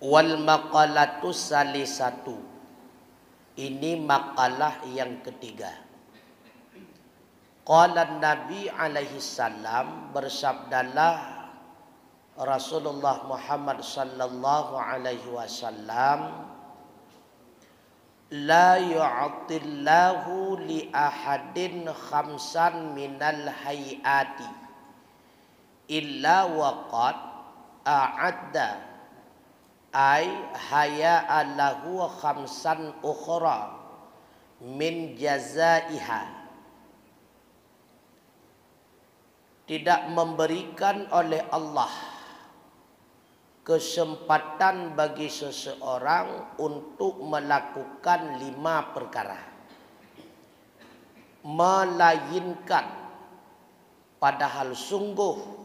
Wal maqalatu salisatu. Ini makalah yang ketiga. Qala Nabi alaihi salam, bersabdalah Rasulullah Muhammad sallallahu alaihi wasallam, la yu'tillahu li ahadin khamsan minal hayati illa waqad a'adda ay haya'a lahu khamsan ukhra min jazaiha. Tidak memberikan oleh Allah kesempatan bagi seseorang untuk melakukan 5 perkara, melainkan padahal sungguh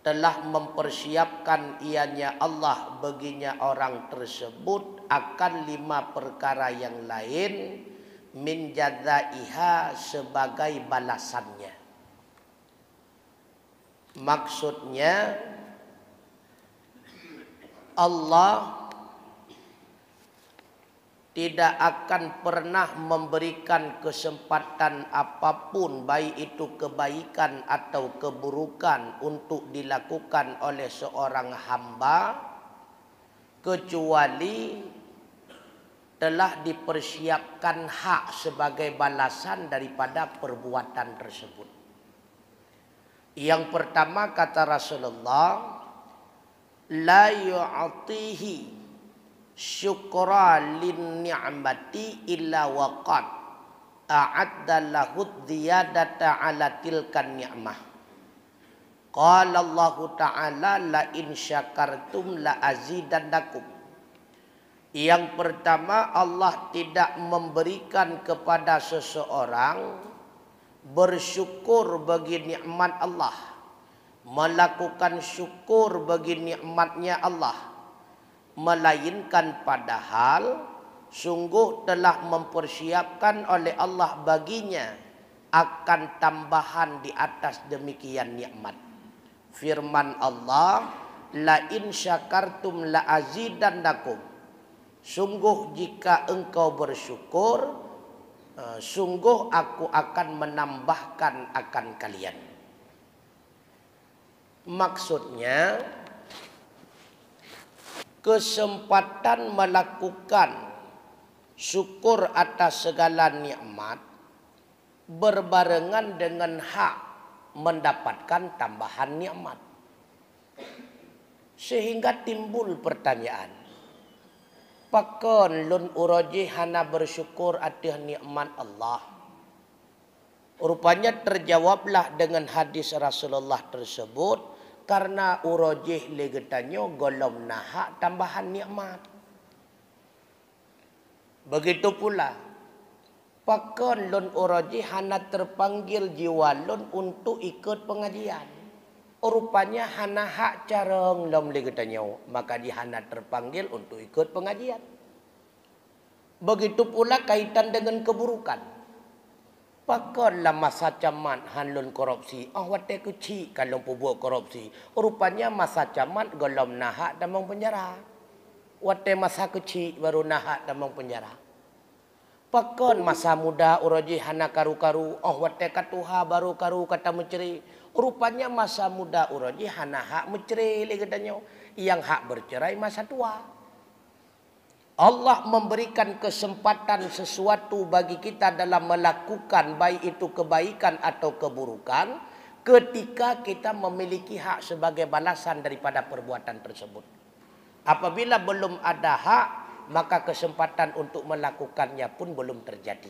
telah mempersiapkan ianya Allah baginya orang tersebut akan 5 perkara yang lain, min jazaiha, sebagai balasannya. Maksudnya Allah tidak akan pernah memberikan kesempatan apapun, baik itu kebaikan atau keburukan, untuk dilakukan oleh seorang hamba kecuali telah dipersiapkan hak sebagai balasan daripada perbuatan tersebut. Yang pertama kata Rasulullah, la yu'tihi syukra lin ni'mati illa waqad a'adda lahu ziyadata ala tilkan ni'mah. Qala Allah Ta'ala, la in syakartum la azidannakum. Yang pertama, Allah tidak memberikan kepada seseorang bersyukur bagi nikmat Allah, melakukan syukur bagi nikmatnya Allah, melainkan padahal sungguh telah mempersiapkan oleh Allah baginya akan tambahan di atas demikian nikmat. Firman Allah, la in syakartum la azidannakum. Sungguh jika engkau bersyukur, sungguh aku akan menambahkan akan kalian. Maksudnya kesempatan melakukan syukur atas segala nikmat berbarengan dengan hak mendapatkan tambahan nikmat. Sehingga timbul pertanyaan, pakon lun uroji hana bersyukur atas nikmat Allah? Rupanya terjawablah dengan hadis Rasulullah tersebut, karena urojih legetanyo golom nahak tambahan nikmat. Begitu pula pakon lun urojih hana terpanggil jiwa lun untuk ikut pengajian. Rupanya hana hak careng lom legetanyo, maka di hana terpanggil untuk ikut pengajian. Begitu pula kaitan dengan keburukan. Pakonlah masa camat hanlun korupsi. Wate kecil kalau buat korupsi. Rupanya masa camat golom nahak damang penjara. Wate masa kecil baru nahak damang penjara. Pakon masa muda uroji hana karu-karu. Wate katuha baru karu kata menceri. Rupanya masa muda uroji hana hak menceri katanya. Yang hak bercerai masa tua. Allah memberikan kesempatan sesuatu bagi kita dalam melakukan baik itu kebaikan atau keburukan ketika kita memiliki hak sebagai balasan daripada perbuatan tersebut. Apabila belum ada hak, maka kesempatan untuk melakukannya pun belum terjadi.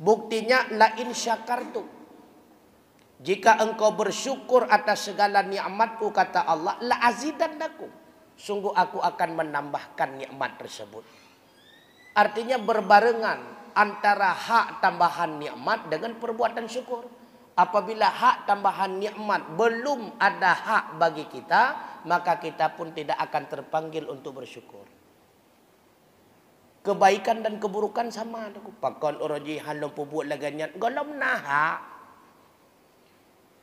Buktinya, la in syakartum. Jika engkau bersyukur atas segala nikmatku, kata Allah, la azidannakum. Sungguh aku akan menambahkan nikmat tersebut. Artinya berbarengan antara hak tambahan nikmat dengan perbuatan syukur. Apabila hak tambahan nikmat belum ada hak bagi kita, maka kita pun tidak akan terpanggil untuk bersyukur. Kebaikan dan keburukan sama. Pakon uroji halom pubuat laganya golom naha.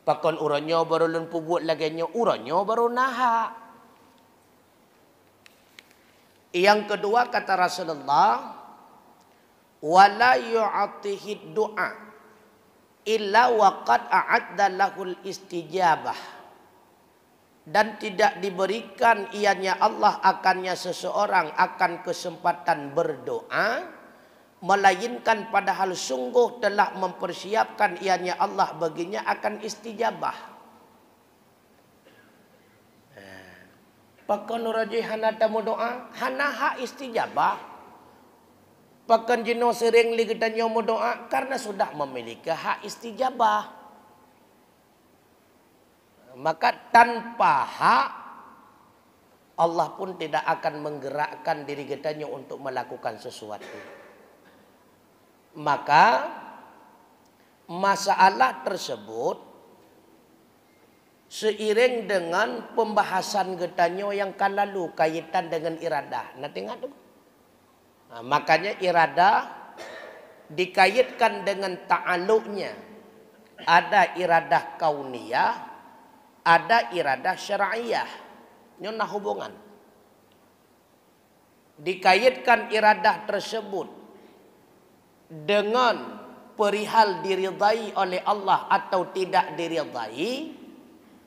Pakon uronyo baru lun pubuat laganya uronyo baru naha. Yang kedua kata Rasulullah, wala yu'atihi du'a illa waqad a'adda lahul istijabah. Dan tidak diberikan ianya Allah akannya seseorang akan kesempatan berdoa, melainkan padahal sungguh telah mempersiapkan ianya Allah baginya akan istijabah. Pakan raji hana tamu doa, hana hak istijabah. Pakan jino sering li kita nyomo doa karena sudah memiliki hak istijabah. Maka tanpa hak Allah pun tidak akan menggerakkan diri kita untuk melakukan sesuatu. Maka masalah tersebut seiring dengan pembahasan getanyo yang kan lalu kaitan dengan iradah. Nanti ingat tu. Nah, makanya iradah dikaitkan dengan ta'alluqnya. Ada iradah kauniyah, ada iradah syar'iyah. Ini nah hubungan. Dikaitkan iradah tersebut dengan perihal diridai oleh Allah atau tidak diridai,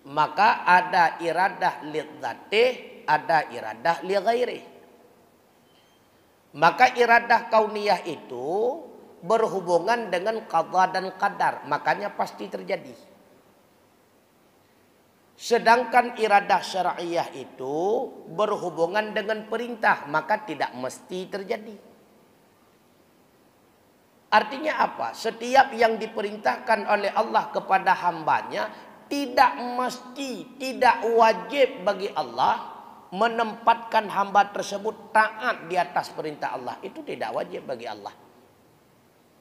maka ada iradah lidzatih, ada iradah li ghairih. Maka iradah kauniyah itu berhubungan dengan qadha dan qadar, makanya pasti terjadi. Sedangkan iradah syar'iyah itu berhubungan dengan perintah, maka tidak mesti terjadi. Artinya apa? Setiap yang diperintahkan oleh Allah kepada hambanya tidak mesti, tidak wajib bagi Allah menempatkan hamba tersebut taat di atas perintah Allah. Itu tidak wajib bagi Allah.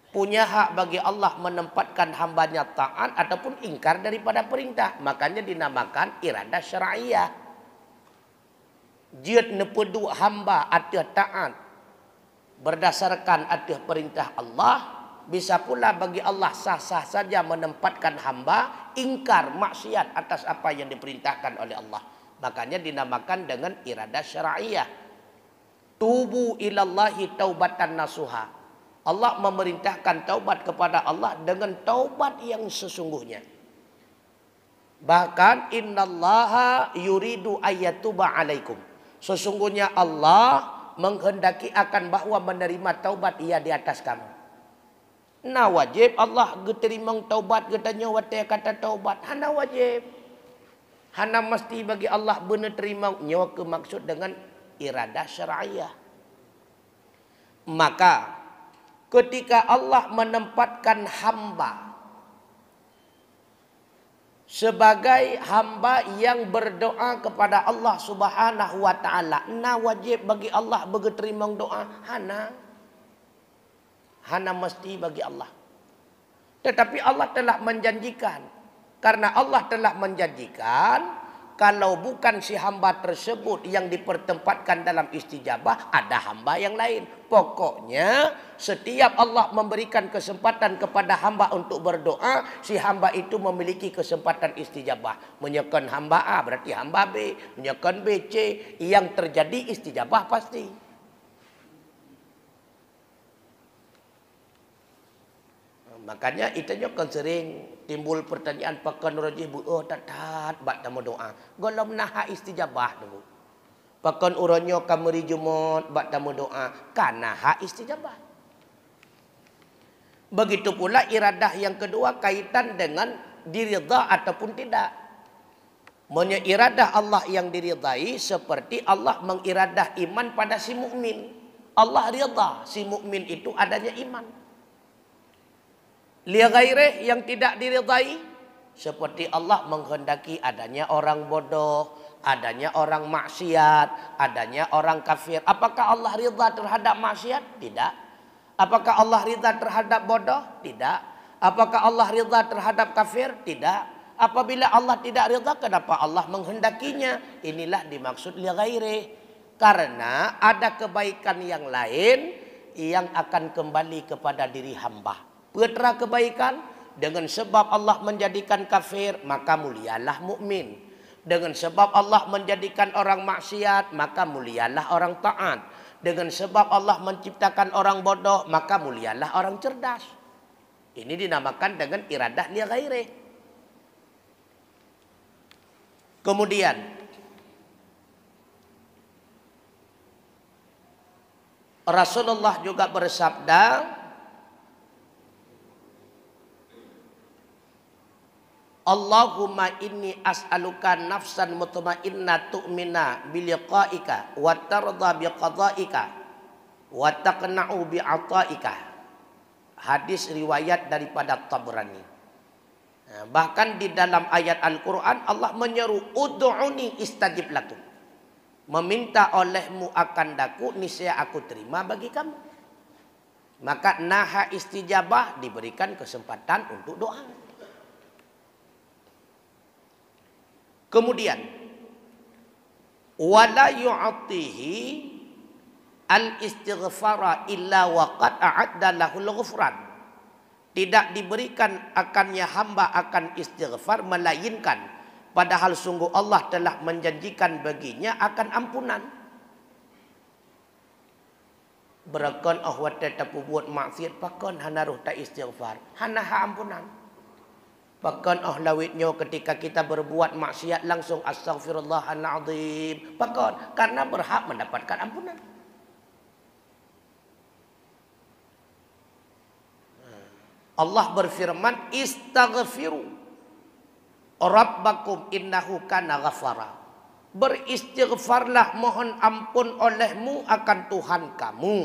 Punya hak bagi Allah menempatkan hambanya taat ataupun ingkar daripada perintah. Makanya dinamakan iradah syar'iyah. Jid nepedu hamba atau taat berdasarkan atas perintah Allah, bisa pula bagi Allah sah-sah saja menempatkan hamba ingkar maksiat atas apa yang diperintahkan oleh Allah. Makanya dinamakan dengan iradah syar'iyah. Tubu ilallahi taubatan nasuha. Allah memerintahkan taubat kepada Allah dengan taubat yang sesungguhnya. Bahkan innallaha yuridu ayyatuba alaikum. Sesungguhnya Allah menghendaki akan bahwa menerima taubat ia di atas kamu. Nah wajib Allah terima taubat katanya wate kata taubat. Hana wajib. Hana mesti bagi Allah benar terima nyawa ke maksud dengan iradah syar'iyah. Maka ketika Allah menempatkan hamba sebagai hamba yang berdoa kepada Allah Subhanahu wa taala, nah wajib bagi Allah bagi terima doa. Hana mesti bagi Allah. Tetapi Allah telah menjanjikan. Karena Allah telah menjanjikan, kalau bukan si hamba tersebut yang dipertempatkan dalam istijabah, ada hamba yang lain. Pokoknya setiap Allah memberikan kesempatan kepada hamba untuk berdoa, si hamba itu memiliki kesempatan istijabah. Menyekan hamba A berarti hamba B, menyekan B, C. Yang terjadi istijabah pasti. Makanya itu kan sering timbul pertanyaan pakan rajih bu, oh tatat bak tamu doa. Golom naha istijabah dulu. Pakan uronyo kameri jumot bak tamu doa karena hak istijabah. Begitu pula iradah yang kedua kaitan dengan diridha ataupun tidak. Monya iradah Allah yang diridai seperti Allah mengiradah iman pada si mukmin. Allah ridha si mukmin itu adanya iman. Li ghairih yang tidak diridai seperti Allah menghendaki adanya orang bodoh, adanya orang maksiat, adanya orang kafir. Apakah Allah ridha terhadap maksiat? Tidak. Apakah Allah ridha terhadap bodoh? Tidak. Apakah Allah ridha terhadap kafir? Tidak. Apabila Allah tidak ridha, kenapa Allah menghendakinya? Inilah dimaksud li ghairih. Karena ada kebaikan yang lain yang akan kembali kepada diri hamba. Putra kebaikan dengan sebab Allah menjadikan kafir maka mulialah mukmin. Dengan sebab Allah menjadikan orang maksiat maka mulialah orang taat. Dengan sebab Allah menciptakan orang bodoh, maka mulialah orang cerdas. Ini dinamakan dengan iradah li ghairi. Kemudian Rasulullah juga bersabda, Allahumma inni as'aluka nafsan mutmainnah tu'mina biliqa'ika wa tarda biqada'ika wa taqna'u bi'ata'ika. Hadis riwayat daripada Tabrani. Bahkan di dalam ayat Al-Quran Allah menyeru, ud'uni istajib lakum. Meminta olehmu akan daku, niscaya aku terima bagi kamu. Maka naha istijabah, diberikan kesempatan untuk doa. Kemudian wala yu'tihi al-istighfara illa waqad a'adda lahul ghufran. Tidak diberikan akannya hamba akan istighfar melainkan padahal sungguh Allah telah menjanjikan baginya akan ampunan. Berakon ahwat tetap buat maksiat pakon hana ruh tak istighfar, hana ha ampunan. Pakon lawitnya ketika kita berbuat maksiat langsung astaghfirullahaladzim. Pakon karena berhak mendapatkan ampunan. Allah berfirman, istaghfiru rabbakum innahu kana ghafara. Beristighfarlah, mohon ampun olehmu akan Tuhan kamu,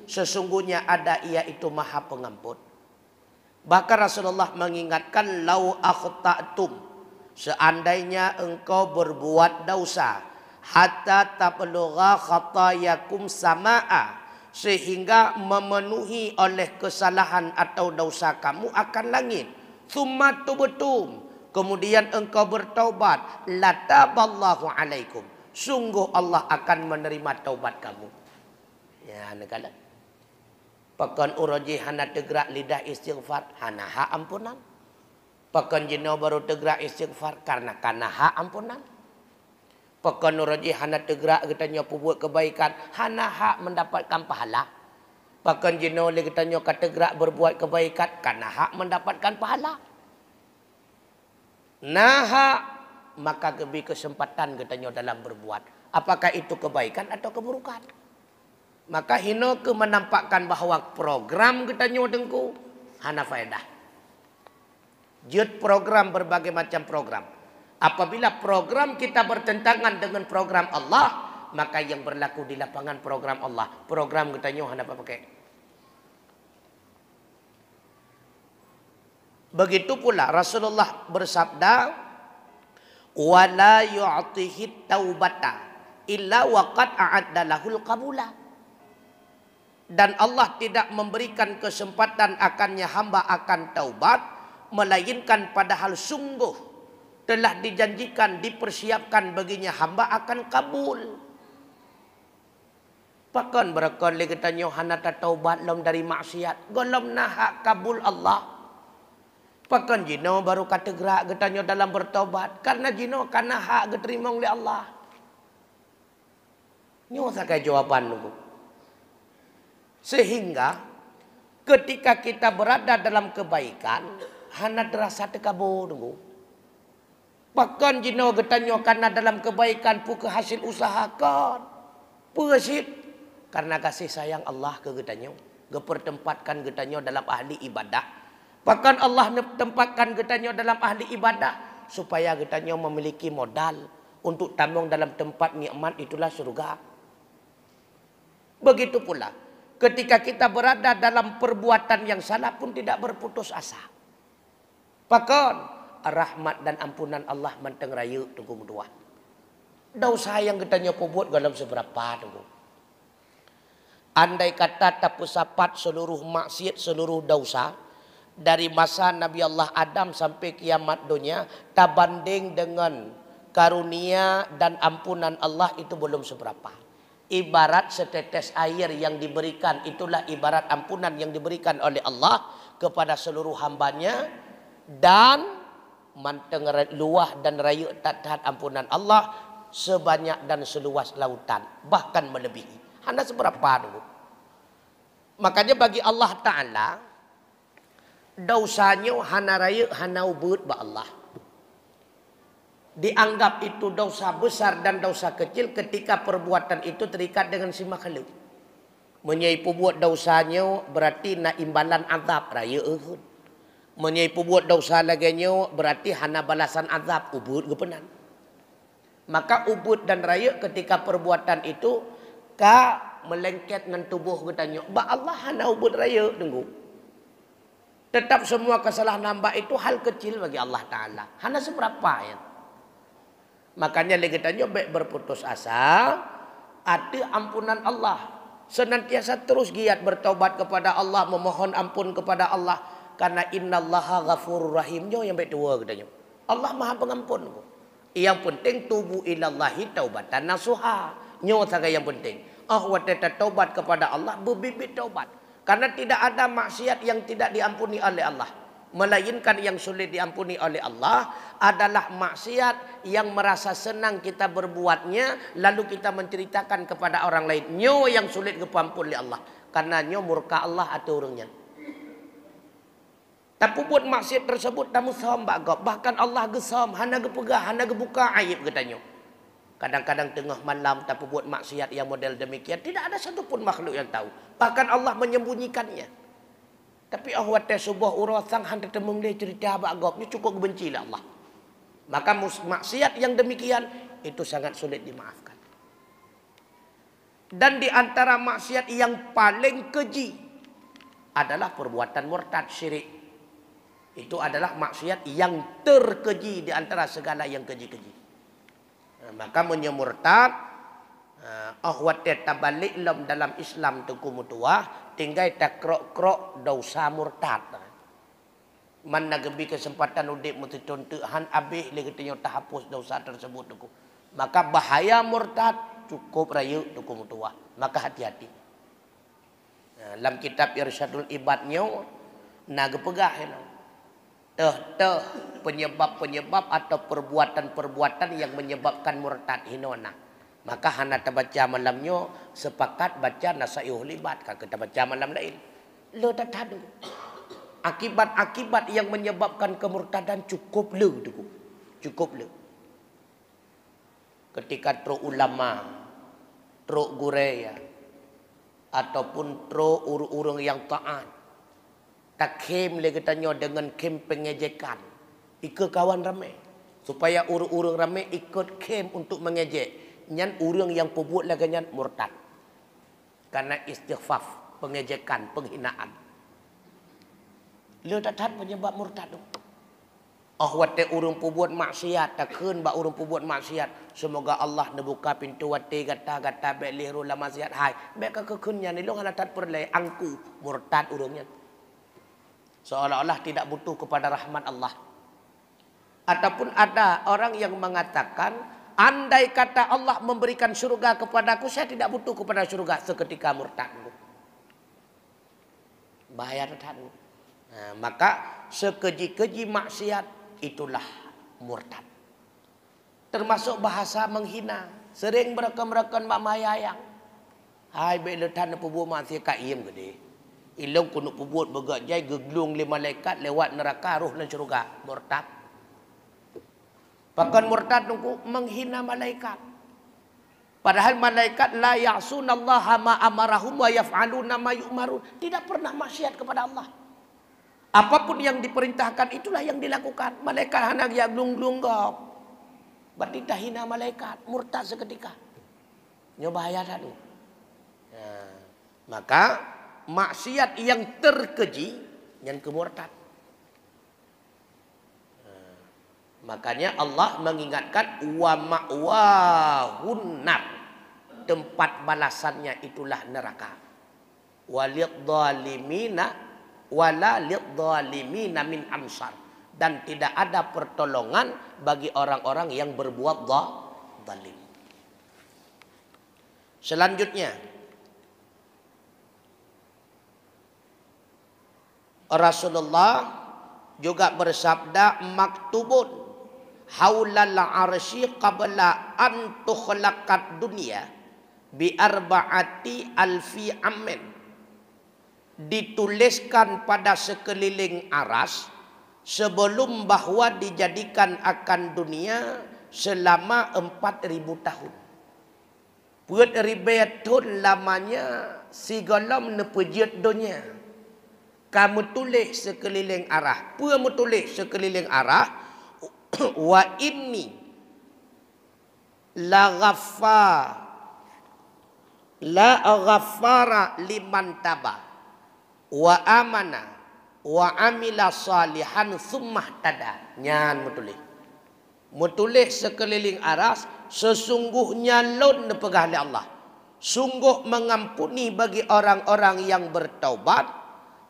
sesungguhnya ada Ia itu Maha Pengampun. Bahkan Rasulullah mengingatkan, lau akhta'tum, seandainya engkau berbuat dosa, hatta tablugha khatayakum sama'a, sehingga memenuhi oleh kesalahan atau dosa kamu akan langit. Tsumma tubtum, kemudian engkau bertaubat, lataballahu alaikum, sungguh Allah akan menerima taubat kamu. Ya, negara. Pakan uroji hana tegrak lidah istighfar, hana hak ampunan. Pakan jino baru tegrak istighfar karena hak ampunan. Pakan uroji hana tegrak kita nyopu buat kebaikan, hana hak mendapatkan pahala. Pakan jino le kita nyoka tegrak berbuat kebaikan karena hak mendapatkan pahala. Nah, maka lebih kesempatan kita nyo dalam berbuat. Apakah itu kebaikan atau keburukan? Maka hino ke menampakkan bahawa program kita nyo dengku hana faedah. Jut program berbagai macam program. Apabila program kita bertentangan dengan program Allah, maka yang berlaku di lapangan program Allah. Program kita nyo hana pakai. Begitu pula Rasulullah bersabda, wala yu'tihi taubata illa waqad a'adda lahul qabula. Dan Allah tidak memberikan kesempatan akannya hamba akan taubat, melainkan padahal sungguh telah dijanjikan, dipersiapkan baginya hamba akan kabul. Pakan berakon le kita nyo hana taubat lom dari maksiat, golom nah kabul Allah. Pakan jino baru kata gerak kita nyo dalam bertaubat karena jino karena hak diterima oleh Allah. Nyo sakai jawaban nunggu. Sehingga ketika kita berada dalam kebaikan, hana terasa tekabur nunggu. Pakan jino getanyo karena dalam kebaikan puke hasil usahakan. Puasit karena kasih sayang Allah ke getanyo. Gepertempatkan getanyo dalam ahli ibadah. Bahkan Allah tempatkan getanyo dalam ahli ibadah supaya getanyo memiliki modal untuk tambung dalam tempat nikmat itulah surga. Begitu pula ketika kita berada dalam perbuatan yang salah pun tidak berputus asa. Bahkan rahmat dan ampunan Allah manteng raya tunggu mudua. Dosa yang getanyo perbuat dalam seberapa tunggu. Andai kata tapusapat seluruh maksiat, seluruh dosa dari masa Nabi Allah Adam sampai kiamat dunia, tak banding dengan karunia dan ampunan Allah itu belum seberapa. Ibarat setetes air yang diberikan, itulah ibarat ampunan yang diberikan oleh Allah kepada seluruh hambanya, dan manteng luah dan raya taat ampunan Allah sebanyak dan seluas lautan, bahkan melebihi. Hana seberapa dulu. Makanya bagi Allah Ta'ala, dosanya hana raya, hana ubud ba Allah. Dianggap itu dosa besar dan dosa kecil ketika perbuatan itu terikat dengan si makhluk. Menyipu buat dosanya berarti nak imbalan azab raya ehun. Menyipu buat dosa laganya berarti hana balasan azab ubud gepenan. Maka ubud dan raya ketika perbuatan itu ka melengket dengan tubuh katanya. Ba Allah hana ubud raya tunggu. Tetap semua kesalahan hamba itu hal kecil bagi Allah Ta'ala. Hana seberapa ya. Makanya lagi tanya baik berputus asa, ada ampunan Allah. Senantiasa terus giat bertaubat kepada Allah, memohon ampun kepada Allah. Karena innallaha ghafurur rahimnya yang baik tua katanya. Allah maha pengampun. Yang penting tubuh ilallahi taubatan nasuha. Nyo saja yang penting. Wateta taubat kepada Allah, berbibit taubat. Karena tidak ada maksiat yang tidak diampuni oleh Allah. Melainkan yang sulit diampuni oleh Allah adalah maksiat yang merasa senang kita berbuatnya, lalu kita menceritakan kepada orang lain. Nyo yang sulit diampuni oleh Allah. Karena nyo murka Allah atau orangnya. Tapi buat maksiat tersebut tamu saham bagok. Bahkan Allah gesam, hana gepegah, hana gebuka aib katanya. Kadang-kadang tengah malam tapi buat maksiat yang model demikian, tidak ada satupun makhluk yang tahu. Bahkan Allah menyembunyikannya. Tapi awatnya sebuah urasang hanya temung dia cerita bagok, ini cukup benci lah Allah. Maka maksiat yang demikian itu sangat sulit dimaafkan. Dan di antara maksiat yang paling keji adalah perbuatan murtad syirik. Itu adalah maksiat yang terkeji di antara segala yang keji-keji. Maka menyemurtad ahwat tabalik dalam Islam tu kumutuah tinggal tak krok-krok dosa murtad. Man nagebi kesempatan udik mesti contohan abih lagi tanya tak hapus dosa tersebut tu. Maka bahaya murtad cukup rayu tu kumutuah. Maka hati-hati. Dalam kitab Irsyadul Ibadnya nagepegah penyebab-penyebab atau perbuatan-perbuatan yang menyebabkan murtad hinona. Maka hana baca malamnya sepakat baca Nasaihul Ibad. Kalau kita baca malam lain, lo tak tahu. Akibat-akibat yang menyebabkan kemurtadan cukup le, cukup le. Ketika tro ulama, tro gureya, ataupun tro urung-urung yang taat. Tak kem lagi tanya dengan kem pengejekan. Ikut kawan ramai. Supaya urung-urung ramai ikut kem untuk mengejek. Nyan urung yang pebut lagi nyan murtad. Karena istighfaf, pengejekan, penghinaan. Lu tak tahu penyebab murtad tu. Wate urung pebut maksiat. Takkan ba urung pebut maksiat. Semoga Allah nebuka pintu wate gata-gata belih rula maksiat. Hai. Beka kekunnya ni lu hana tak perlai angku murtad urungnya. Seolah-olah tidak butuh kepada rahmat Allah. Ataupun ada orang yang mengatakan, andai kata Allah memberikan surga kepadaku, saya tidak butuh kepada surga seketika murtad. Bahaya terhadap. Maka sekeji-keji maksiat itulah murtad. Termasuk bahasa menghina. Sering mereka-mereka mak mayayang. Hai beletan pebuat maksiat kaim gede. Ilong kunuk pebut bergajai geglung lima malaikat lewat neraka ruh dan syurga. Murtad. Bahkan murtad nunggu menghina malaikat. Padahal malaikat la ya'sunallaha ma amarahum wa yaf'aluna ma yu'marun. Tidak pernah maksiat kepada Allah. Apapun yang diperintahkan itulah yang dilakukan. Malaikat hanya glung-glung gop. Berarti dah hina malaikat. Murtad seketika. Ini bahaya tadi. Maka maksiat yang terkeji yang kemurtad. Makanya Allah mengingatkan wa ma'wahun nar. Tempat balasannya itulah neraka. Walidzalimina wala lidzalimina min ansar. Dan tidak ada pertolongan bagi orang-orang yang berbuat zalim. Selanjutnya Rasulullah juga bersabda maktubun haulal arsy qabla an tukhlaqat dunya bi arba'ati alfi amin, dituliskan pada sekeliling aras sebelum bahwa dijadikan akan dunia selama 4.000 tahun. Buat ribayatun lamanya sigalam nepejit dunia. Kamu tulis sekeliling arah. Kamu tulis sekeliling arah. Wa inni la ghaffara liman taba wa amana wa amila salihan summah tada. Nyan mutulis sekeliling aras, sesungguhnya lon nepegah oleh Allah, sungguh mengampuni bagi orang-orang yang bertaubat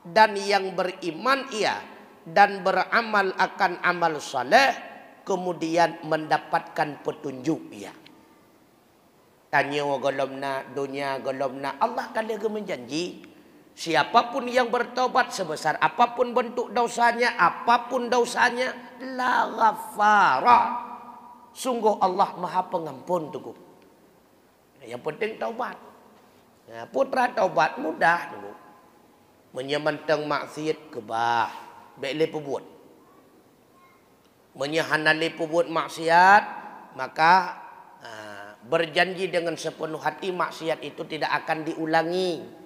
dan yang beriman ia dan beramal akan amal saleh, kemudian mendapatkan petunjuk ia. Tanya golomna dunia golomna Allah kali ke menjanji siapapun yang bertobat sebesar apapun bentuk dosanya, apapun dosanya, la ghafara, sungguh Allah Maha Pengampun tuh. Yang penting taubat. Nah, putra taubat mudah dulu. Menyemantang maksiat kebah, baiklah perbuat. Menyahanali perbuat maksiat, maka berjanji dengan sepenuh hati maksiat itu tidak akan diulangi.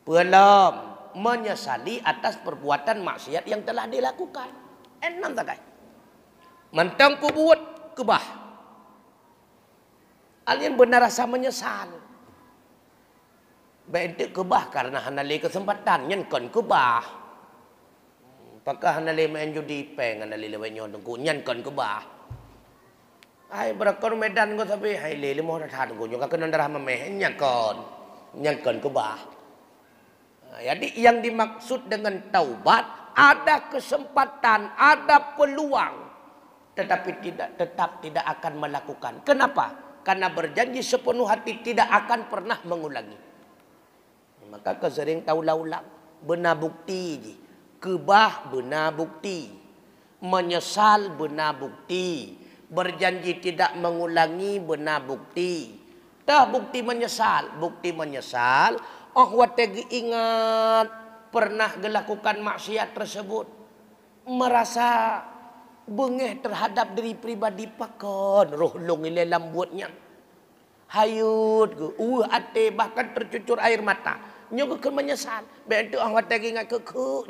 Belum menyesali atas perbuatan maksiat yang telah dilakukan. Enak tak kai? Mentang perbuat kebah. Alien benar rasa menyesal. Baik kebah karena hanali kesempatan nyen kon kebah. Pakah hanali main judi peng hanali lewe nyon tengku nyen kon kebah. Ai berakon medan ko tapi hai le mo tha tengku nyon ka kenan darah memeh nyen kon kebah. Jadi yang dimaksud dengan taubat ada kesempatan, ada peluang, tetapi tetap tidak akan melakukan. Kenapa? Karena berjanji sepenuh hati tidak akan pernah mengulangi. Maka kau sering tahu ulang benar bukti je. Kebah benar bukti. Menyesal benar bukti. Berjanji tidak mengulangi benar bukti. Dah bukti menyesal. Bukti menyesal. Oh wategi ingat pernah melakukan maksiat tersebut. Merasa bengeh terhadap diri pribadi pakon. Roh long ile lambutnya. Hayut ke. Ate bahkan tercucur air mata. Nyo ke menyesal. Begitu awak lagi ingat ke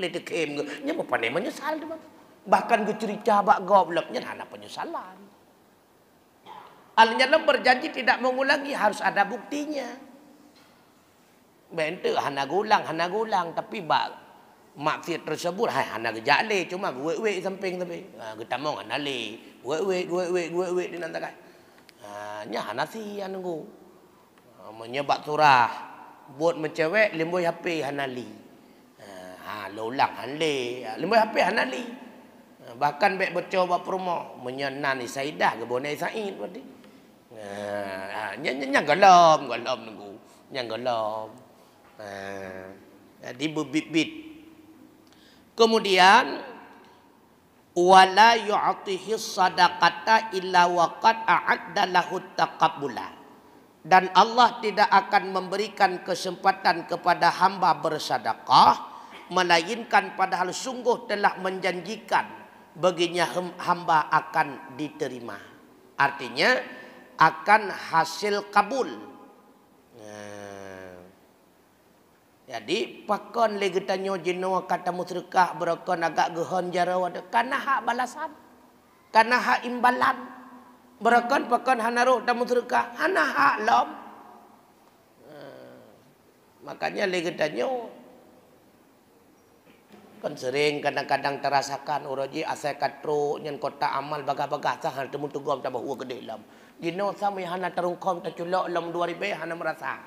le dekem ke. Nyo pandai menyesal tu. Bahkan ke cerita bak gobloknya hana penyesalan. Alnya berjanji tidak mengulangi harus ada buktinya. Begitu hana gulang tapi bak maksiat tersebut hana gejale cuma gue samping tapi. Kita mau hana le. Gue di nantakai. Nya hana si anu. Menyebab surah. Buat mencewek limboy HP hanali. Lolang hanli. Limboy HP hanali. Bahkan baik bercoba promo menyenani Saidah ke bonai Said berarti. Nyang galom nunggu. Nyang galom. Jadi bebit-bit. Kemudian wala yu'tihi sadaqata illa waqad a'adda lahu taqabbula. Dan Allah tidak akan memberikan kesempatan kepada hamba bersedekah melainkan padahal sungguh telah menjanjikan baginya hamba akan diterima. Artinya akan hasil kabul. Jadi pakon lagi tanya jenua kata musyrikah berakon agak gehon jara wada karena hak balasan, karena hak imbalan. Berakon pakon hana roh dan musyrikah hana hak lom. Makanya lagi tanya kan sering kadang-kadang terasakan uraji asai katro nyen kota amal bagah-bagah sahal temu tugom tabah uang gede lam. Jino sama hana tarungkom taculok lam 2000 hana merasa.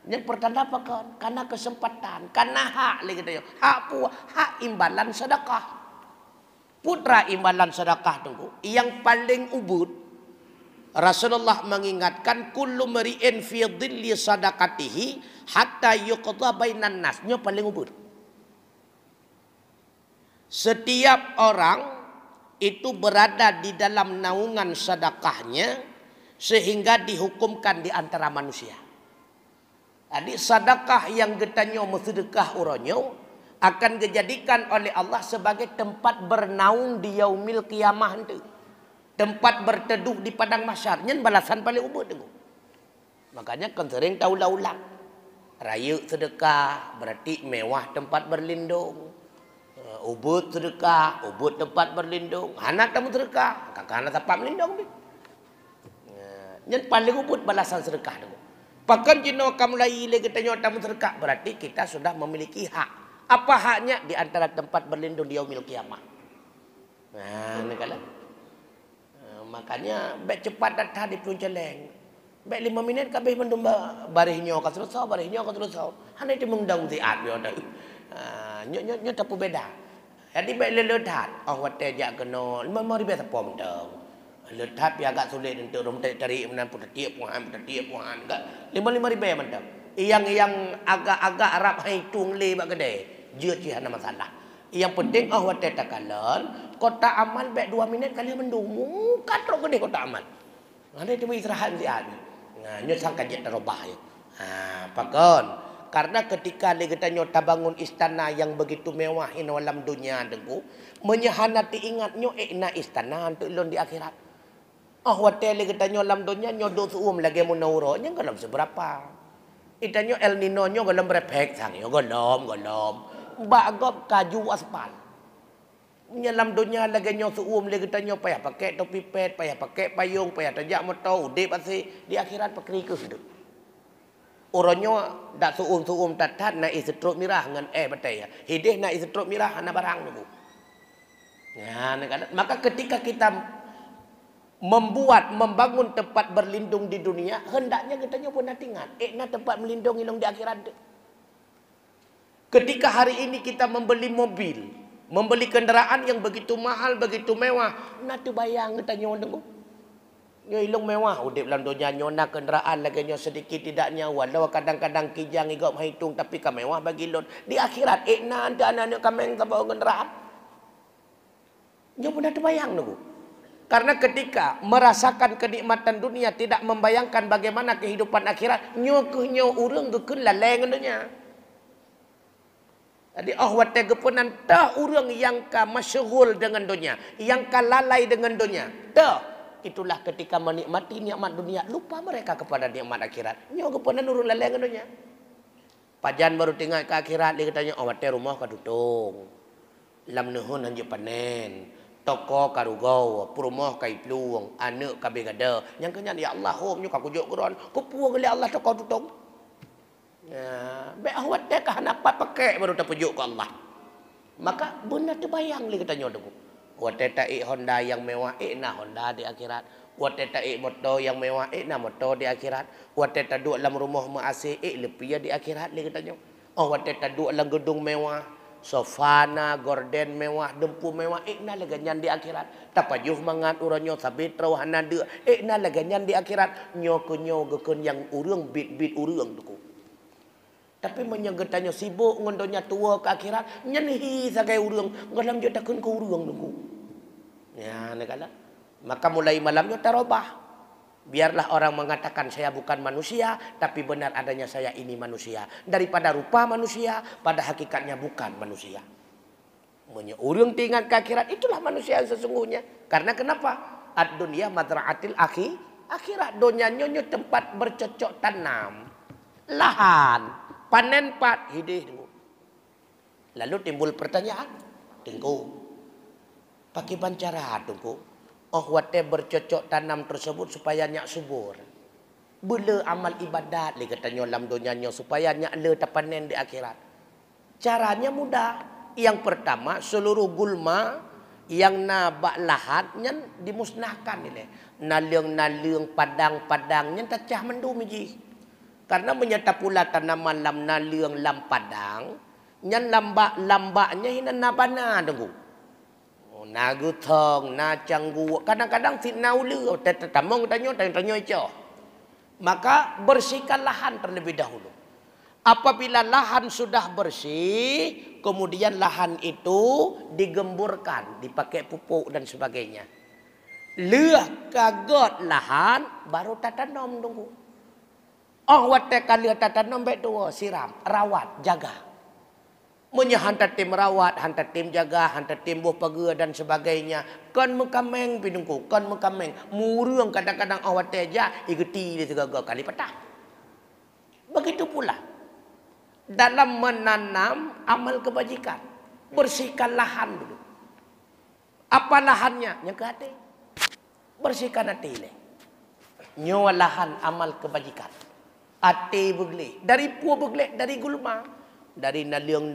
Yang pertanda apa kan? Karena kesempatan, karena hak lagi tanya. Hak imbalan sedekah. Putra imbalan sedekah tunggu. Yang paling ubud Rasulullah mengingatkan kullu mri'in fi dhilli sadaqatihi hatta yuqda bainan nas. Nya paling ubud. Setiap orang itu berada di dalam naungan sedekahnya sehingga dihukumkan di antara manusia. Jadi sedekah yang getanyo sedekah uronyo akan dijadikan oleh Allah sebagai tempat bernaung di yaumil kiamah itu. Tempat berteduh di padang mahsyar. Nyen balasan paling ubud tu. Makanya kan sering tahu ulang. Raya sedekah berarti mewah tempat berlindung. Ubud sedekah, ubud tempat berlindung. Anak tamu sedekah, kakak tempat melindung ni. Nyen paling ubud balasan sedekah tu. Pakan jino kamu lai lagi tanya tamu sedekah berarti kita sudah memiliki hak. Apa haknya di antara tempat berlindung di yaumil kiamah? Nah, ni kala. Makanya baik cepat datang di Pelunceleng. Baik 5 minit kabeh mendum barihnya ka selesai, barihnya ka selesai. Hanya itu mengundang ziat yo dah. Nyo tapu beda. Jadi baik lelethat. Oh wate jak kena 5 ribu apa mendang. Lelethat pi agak sulit untuk rom tarik menan putatiap puan enggak 5 ribu mendang. Yang agak-agak Arab hitung le bak kedai. Dia cih ada masalah. Yang penting wate takalan kota amal baik 2 minit kali mendung. Mukat ro kedai kota amal. Ada itu istirahat ziat. Nah, nyo sangka je terubah ya. Pakon. Karena ketika kita nyota bangun istana yang begitu mewah ini dalam dunia dengku, menyehanati ingat nyo na istana untuk ilon di akhirat. Hotel kita nyo dalam dunia nyo do suum lagi munauro nya galom seberapa. Ita nyo El Nino nyo galom berepek sang yo galom. Bagop kaju aspal. Dalam dunia lagi nyo suum lagi kita nyo payah pakai topi pet, payah pakai payung, payah tajak motor, udip pasti di akhirat pakai ke hidup. Orangnya dak suum tatat na isetruk mirah ngan batai ya. Hidih na isetruk mirah ana barang tu. Ya, maka ketika kita membangun tempat berlindung di dunia, hendaknya kita nyo pun ingat, na tempat melindung ilung di akhirat. Ketika hari ini kita membeli mobil, membeli kenderaan yang begitu mahal, begitu mewah, nak tu bayang kita nyo dengu. Nyo ilung mewah, udip dalam dunia nyo nak kenderaan lagi nyo sedikit tidaknya, walau kadang-kadang kijang igop hitung tapi ka mewah bagi lon. Di akhirat na anda anak kameng tambah kenderaan. Nyo pun dah terbayang dengu. Karena ketika merasakan kenikmatan dunia tidak membayangkan bagaimana kehidupan akhirat, nyo urang gekun laleng dunia. Jadi wate gepunan dah orang yang ka masyghul dengan dunia, yang ka lalai dengan dunia. Itulah ketika menikmati nikmat dunia lupa mereka kepada nikmat akhirat. Nyo gepunan urang lalai dengan dunia. Pajan baru tinggal ke akhirat dia katanya wate rumah ka dutung. Lam nuhun hanju panen. Toko karugau, rumah kai pluang, anak ka begada. Yang kenya ya Allah hom nyo ka kujuk kuron. Kupuang oleh Allah toko dutung. Ya, awat dia kah dapat pakai baru terpujuk ke Allah. Maka benar terbayang li kita nyodoh. Wate taik Honda yang mewah, na Honda di akhirat. Wate taik motor yang mewah, na motor di akhirat. Wate taduk dalam rumah AC, lebih di akhirat li kita nyoh. Wate taduk dalam gedung mewah, sofana, gorden mewah, dempu mewah, na laganyan di akhirat. Tapajuh mangat uranyo sabit rawahana de, na laganyan di akhirat. Nyo gekun yang urang bit urang tuku. Tapi menyegetanya sibuk ngondonya tua ke akhirat nyenhi sagai urang ngalam jo takun ke urang dulu. Ya negala. Maka mulai malamnya terubah. Biarlah orang mengatakan saya bukan manusia tapi benar adanya saya ini manusia. Daripada rupa manusia pada hakikatnya bukan manusia. Urang tinggal ke akhirat itulah manusia yang sesungguhnya. Karena kenapa? Ad-dunya madra'atil akhirat dunia nyonya tempat bercocok tanam. Lahan panen pat hidih tunggu. Lalu timbul pertanyaan, tunggu. Pakai bancara tunggu. Wate bercocok tanam tersebut supaya nyak subur. Bela amal ibadat li katanya dalam dunia supaya nyak le panen di akhirat. Caranya mudah. Yang pertama seluruh gulma yang nabak lahat nyen dimusnahkan ini. Naliung padang nyen tacah mendum ji. Karena menyata pula tanaman lam naliung lam padang, nyan lambaknya hina nabana dengu. Nagu thong, na canggu, kadang-kadang si naulu, tamong tanya itu. Maka bersihkan lahan terlebih dahulu. Apabila lahan sudah bersih, kemudian lahan itu digemburkan, dipakai pupuk dan sebagainya. Lưa kagot lahan baru tatanam tunggu. Oh wate kali tatanam baik tu siram, rawat, jaga. Munya hantar tim rawat, hantar tim jaga, hantar tim buah pagar dan sebagainya. Kan mekameng pinungku, kan mekameng. Murung kadang-kadang awat aja igeti dia segala kali patah. Begitu pula dalam menanam amal kebajikan, bersihkan lahan dulu. Apa lahannya? Yang ke hati. Bersihkan hati le. Nyawa lahan amal kebajikan. Hati begleh, dari puah begleh, dari gulma, dari naliang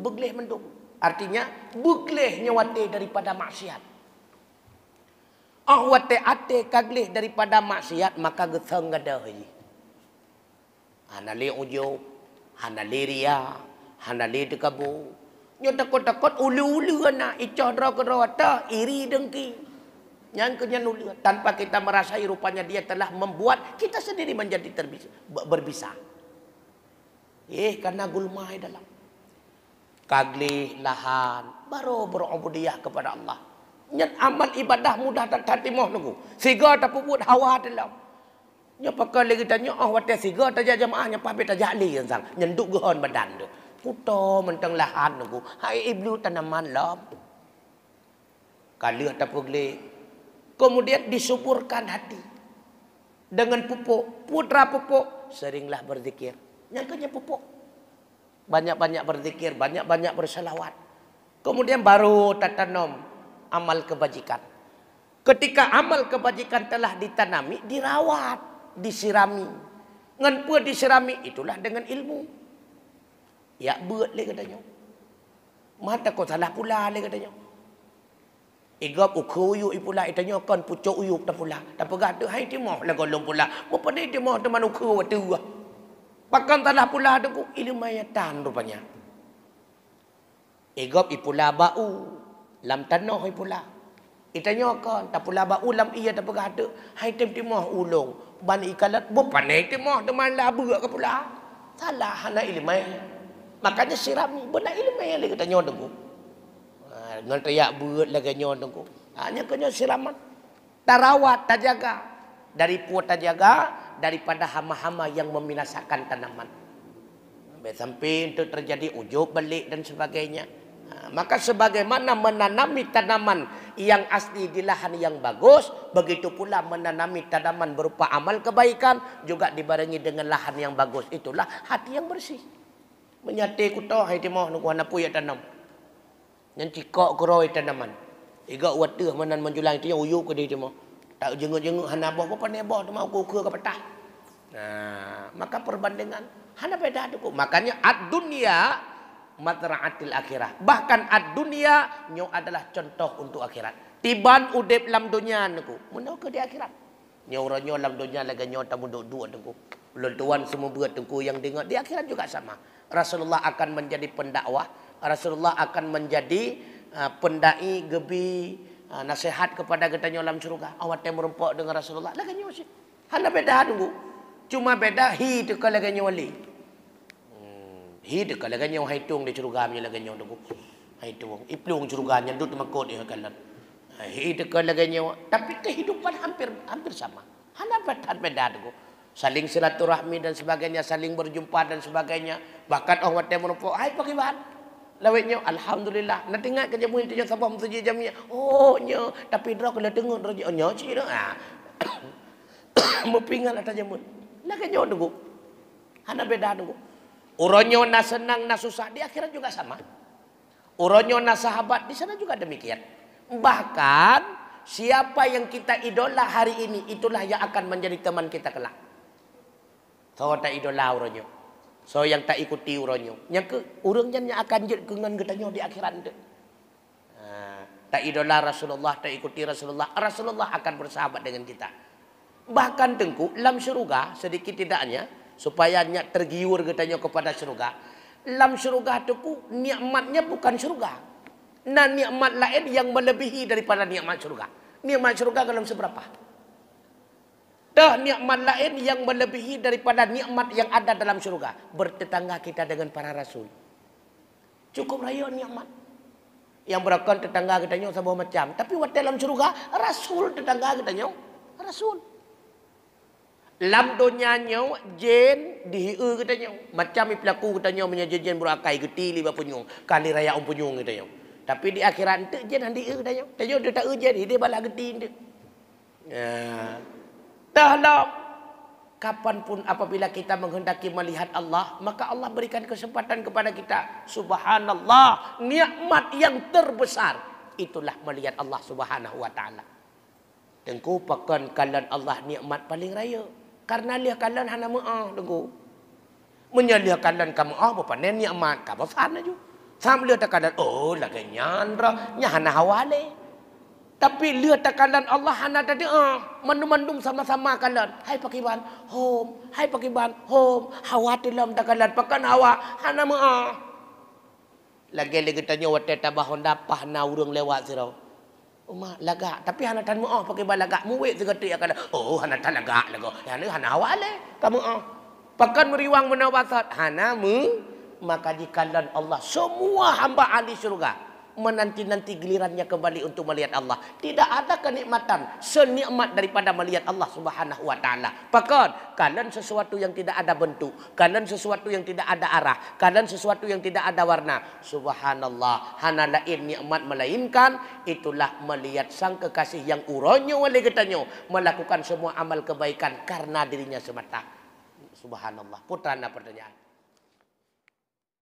begleh mendung. Artinya begleh nyawa hati daripada maksiat. Wate ate kagleh daripada maksiat maka getheng gadahi. Hanali ujo, hanali ria, hanali dekabu. Nyo takut-takut ulu-ulu na icoh dra-dra iri dengki. Yang kenyang tanpa kita merasai rupanya dia telah membuat kita sendiri menjadi berbisa. Karena gulmai dalam kaglih lahan baru berubudiyah kepada Allah. Nyat amal ibadah mudah tak timoh nunggu. Siga tak puput hawa dalam. Nya pakai lagi tanya wate siga tak jamaahnya pabe tak jali yang sang nyenduk gehon badan tu. Puto mentang lahan nunggu. Hai ibnu tanaman lom. Kalih tak pugle. Kemudian disuburkan hati dengan pupuk. Putra pupuk seringlah berzikir. Yang kenya pupuk. Banyak-banyak berzikir, banyak-banyak berselawat. Kemudian baru tatanam amal kebajikan. Ketika amal kebajikan telah ditanami, dirawat, disirami. Ngan pun disirami itulah dengan ilmu. Ya buat le katanya. Mata kau salah pula le katanya. Igap ukhuyu ipula itanya kan pucuk uyuk ta pula. Ta pegada hai timoh la golong pula. Mo pandai timoh teman ukhu watu. Pakan tanah pula tu ilmayatan rupanya. Igap ipula bau lam tanah ipula. Itanya kan ta pula bau lam iya ta pegada hai timoh ulung. Ban ikalat mo pandai timoh teman la beuk ke pula. Salah hana ilmai. Makanya sirami benar ilmai le katanya tu. Ngan tayak buat lagi nyon tunggu. Hanya kena siraman. Tarawat, tajaga. Dari puat tajaga, daripada hama-hama yang membinasakan tanaman. Sampai itu terjadi ujub balik dan sebagainya. Maka sebagaimana menanami tanaman yang asli di lahan yang bagus, begitu pula menanami tanaman berupa amal kebaikan juga dibarengi dengan lahan yang bagus. Itulah hati yang bersih. Menyati kuto hai timoh nunggu hanapu ya tanam. Yang cikok keroi tanaman. Iga wadah manan menjulang itu yang uyuk ke dia cuma. Tak jenguk-jenguk hana boh apa ne boh tu mau ke petah. Nah, maka perbandingan hana beda tu. Makanya ad-dunya matra'atil akhirah. Bahkan ad-dunya nyo adalah contoh untuk akhirat. Tiban udip lam dunia niku. Menuju ke di akhirat. Nyo ronyo lam dunia lagi nyo tamu dua niku. Ulun tuan semua berat niku yang dengar di akhirat juga sama. Rasulullah akan menjadi pendakwah. Rasulullah akan menjadi pendai gebi nasihat kepada getanya dalam surga. Awak teh merempok dengan Rasulullah. Lagi nyo sih. Hana beda dulu. Cuma beda hi tu kalau lagi nyo wali. Hi tu kalau lagi nyo hitung di surga punya lagi nyo dulu. Hitung. Iplung surganya duduk makot dia kalan. Hi tu kalau lagi nyo. Tapi kehidupan hampir sama. Hana beda dulu. Saling silaturahmi dan sebagainya, saling berjumpa dan sebagainya. Bahkan awak teh merempok. Hai pakai bahan. Lawetnya alhamdulillah. Nak tengok kerja mu itu sabah mesti jamnya. Oh nya tapi dra kalau tengok dra nya ci dah. Mu pingal atas jamun. Lah kan nyo nunggu. Hana beda nunggu. Uronyo na senang na susah di akhirat juga sama. Uronyo na sahabat di sana juga demikian. Bahkan siapa yang kita idola hari ini itulah yang akan menjadi teman kita kelak. So tak idola uronyo. So yang tak ikuti uronyo. Yang ke urangnya akan jadi dengan getanya di akhirat itu. Tak idola Rasulullah, tak ikuti Rasulullah. Rasulullah akan bersahabat dengan kita. Bahkan tengku lam syurga sedikit tidaknya supaya nyak tergiur getanya kepada syurga. Lam syurga itu nikmatnya bukan syurga. Nah nikmat lain yang melebihi daripada nikmat syurga. Nikmat syurga dalam seberapa? Dah nikmat lain yang melebihi daripada nikmat yang ada dalam surga. Bertetangga kita dengan para rasul. Cukup raya nikmat. Yang berakon tetangga katanya sama macam. Tapi wat dalam surga rasul tetangga katanya rasul. Lam donyanya jen dihiu katanya. Macam pelaku katanya menyaji jen berakai geti liba punyung. Kali raya punyung katanya. Tapi di akhirat tu jen handi katanya. Katanya dia tak jen dia bala geti dia. Ya. Dah lah. Kapanpun apabila kita menghendaki melihat Allah, maka Allah berikan kesempatan kepada kita. Subhanallah, nikmat yang terbesar itulah melihat Allah Subhanahu wa taala. Tengku pakan kalian Allah nikmat paling raya. Karena lihat kalian hana maaf tengku. Menyalihat kalian kamu apa nen nikmat ka besar aja. Sam lihat kalian oh lagi nyandra nya hana hawale. Tapi lihat takalan Allah hana tadi mandum-mandum sama-sama kalian. Hai pakiban home, hai pakiban home. Hawa dalam takalan pakan hawa hana ma. Lagi tanya wate tabah dapah na urang lewat sirau. Uma laga tapi hana tan ma pakiban laga muwe segati akan. Oh hana tan laga lago. Hana hawa le kamu pakan meriwang menawasat hana mu maka dikalan Allah semua hamba ahli surga menanti-nanti gilirannya kembali untuk melihat Allah. Tidak ada kenikmatan senikmat daripada melihat Allah Subhanahu wa taala. Bahkan kalian sesuatu yang tidak ada bentuk, kalian sesuatu yang tidak ada arah, kalian sesuatu yang tidak ada warna. Subhanallah, hana lain nikmat melainkan itulah melihat sang kekasih yang uronyo oleh katanya melakukan semua amal kebaikan karena dirinya semata. Subhanallah. Putrana pertanyaan.